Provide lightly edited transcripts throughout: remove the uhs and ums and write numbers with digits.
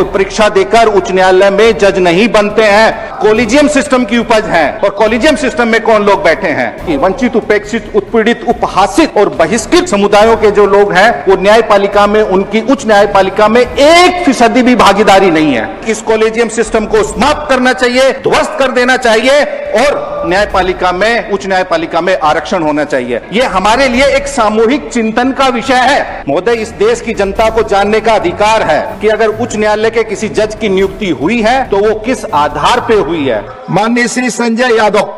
कोई परीक्षा देकर उच्च न्यायालय में जज नहीं बनते हैं, कॉलेजियम सिस्टम की उपज हैं। और कॉलेजियम सिस्टम में कौन लोग बैठे हैं कि वंचित, उपेक्षित, उत्पीड़ित, उपहासित और बहिष्कृत समुदायों के जो लोग हैं वो न्यायपालिका में, उनकी उच्च न्यायपालिका में 1% भी भागीदारी नहीं है। इस कॉलेजियम सिस्टम को समाप्त करना चाहिए, ध्वस्त कर देना चाहिए और न्यायपालिका में, उच्च न्यायपालिका में आरक्षण होना चाहिए। यह हमारे लिए एक सामूहिक चिंतन का विषय है। महोदय, इस देश की जनता को जानने का अधिकार है कि अगर उच्च न्यायालय के किसी जज की नियुक्ति हुई है तो वो किस आधार पे हुई है। माननीय श्री संजय यादव।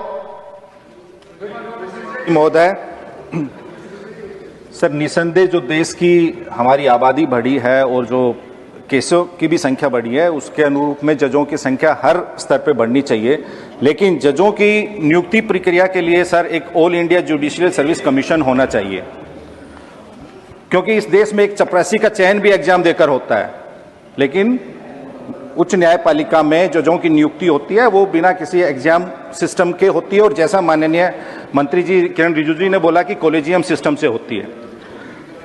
महोदय, सर, निसंदेह जो देश की हमारी आबादी बढ़ी है और जो केसों की भी संख्या बढ़ी है, उसके अनुरूप में जजों की संख्या हर स्तर पर बढ़नी चाहिए। लेकिन जजों की नियुक्ति प्रक्रिया के लिए सर एक all India judicial service commission होना चाहिए, क्योंकि इस देश में एक चपरासी का चयन भी एग्जाम देकर होता है, लेकिन उच्च न्यायपालिका में जजों की नियुक्ति होती है वो बिना किसी एग्जाम सिस्टम के होती है। और जैसा माननीय मंत्री जी किरण रिजिजू जी ने बोला कि कॉलेजियम सिस्टम से होती है।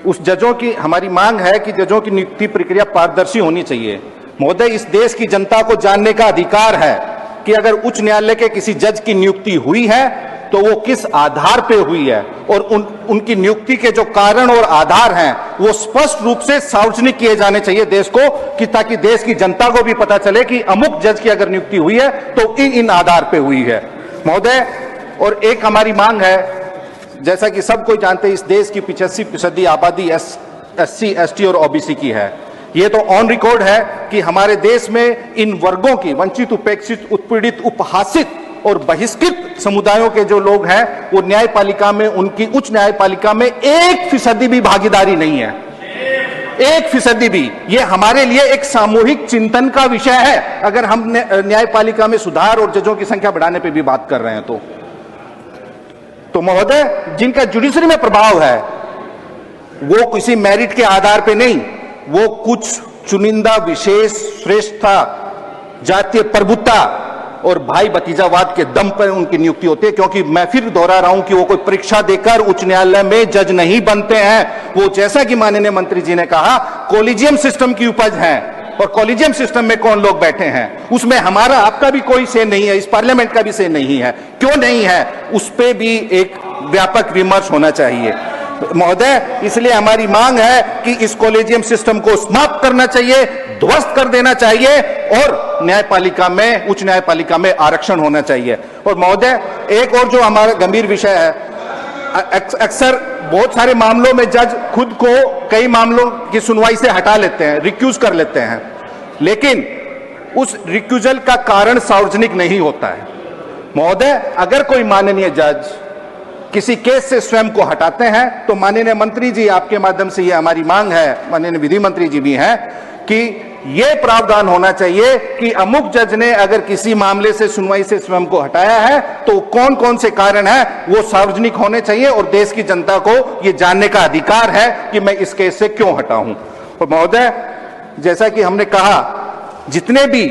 उस जजों की हमारी मांग है कि जजों की नियुक्ति प्रक्रिया पारदर्शी होनी चाहिए। महोदय, इस देश की जनता को जानने का अधिकार है कि अगर उच्च न्यायालय के किसी जज की नियुक्ति हुई है तो वो किस आधार पे हुई है और उनकी नियुक्ति के जो कारण और आधार हैं वो स्पष्ट रूप से सार्वजनिक किए जाने चाहिए देश को, कि ताकि देश की जनता को भी पता चले कि अमुक जज की अगर नियुक्ति हुई है तो इन आधार पे हुई है। महोदय, और एक हमारी मांग है, जैसा कि सब कोई जानते हैं, इस देश की 85% आबादी SC, ST और OBC की है। ये तो ऑन रिकॉर्ड है कि हमारे देश में इन वर्गों की, वंचित, उपेक्षित, उत्पीड़ित, उपहासित और बहिष्कृत समुदायों के जो लोग हैं वो न्यायपालिका में, उनकी उच्च न्यायपालिका में 1% भी भागीदारी नहीं है, 1% भी। ये हमारे लिए एक सामूहिक चिंतन का विषय है अगर हम न्यायपालिका में सुधार और जजों की संख्या बढ़ाने पे भी बात कर रहे हैं तो महोदय, जिनका जुडिशरी में प्रभाव है वो किसी मेरिट के आधार पे नहीं, वो कुछ चुनिंदा विशेष श्रेष्ठता, जातीय प्रभुत्ता और भाई भतीजावाद के दम पर उनकी नियुक्ति होती है। क्योंकि मैं फिर दोहरा रहा हूं कि वो कोई परीक्षा देकर उच्च न्यायालय में जज नहीं बनते हैं। वो, जैसा कि माननीय मंत्री जी ने कहा, कॉलेजियम सिस्टम की उपज है। और कॉलेजियम सिस्टम में कौन लोग बैठे हैं उसमें हमारा, आपका भी कोई से नहीं है, इस पार्लियामेंट का भी से नहीं है। क्यों नहीं है, उस पर भी एक व्यापक विमर्श होना चाहिए। महोदय, इसलिए हमारी मांग है कि इस कॉलेजियम सिस्टम को समाप्त करना चाहिए, ध्वस्त कर देना चाहिए और न्यायपालिका में, उच्च न्यायपालिका में आरक्षण होना चाहिए। और महोदय, एक और जो हमारा गंभीर विषय है, अक्सर बहुत सारे मामलों में जज खुद को कई मामलों की सुनवाई से हटा लेते हैं, रिक्यूज कर लेते हैं, लेकिन उस रिक्यूजल का कारण सार्वजनिक नहीं होता है। महोदय, अगर कोई माननीय जज किसी केस से स्वयं को हटाते हैं तो माननीय मंत्री जी, आपके माध्यम से ये हमारी मांग है, माननीय विधि मंत्री जी भी हैं, कि ये प्रावधान होना चाहिए कि अमुक जज ने अगर किसी मामले से, सुनवाई से स्वयं को हटाया है तो कौन कौन से कारण है वो सार्वजनिक होने चाहिए और देश की जनता को ये जानने का अधिकार है कि मैं इस केस से क्यों हटा हूं। और महोदय, जैसा कि हमने कहा, जितने भी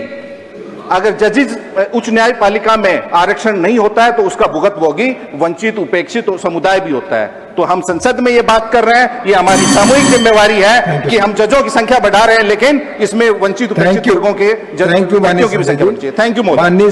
अगर जजेस उच्च न्यायपालिका में आरक्षण नहीं होता है तो उसका भुगतभोगी वंचित, उपेक्षित और समुदाय भी होता है। तो हम संसद में ये बात कर रहे हैं, ये हमारी सामूहिक जिम्मेवारी है कि हम जजों की संख्या बढ़ा रहे हैं, लेकिन इसमें वंचित, उपेक्षित वर्गों के जजों की भी संख्या बढ़नी चाहिए। Thank you Modi.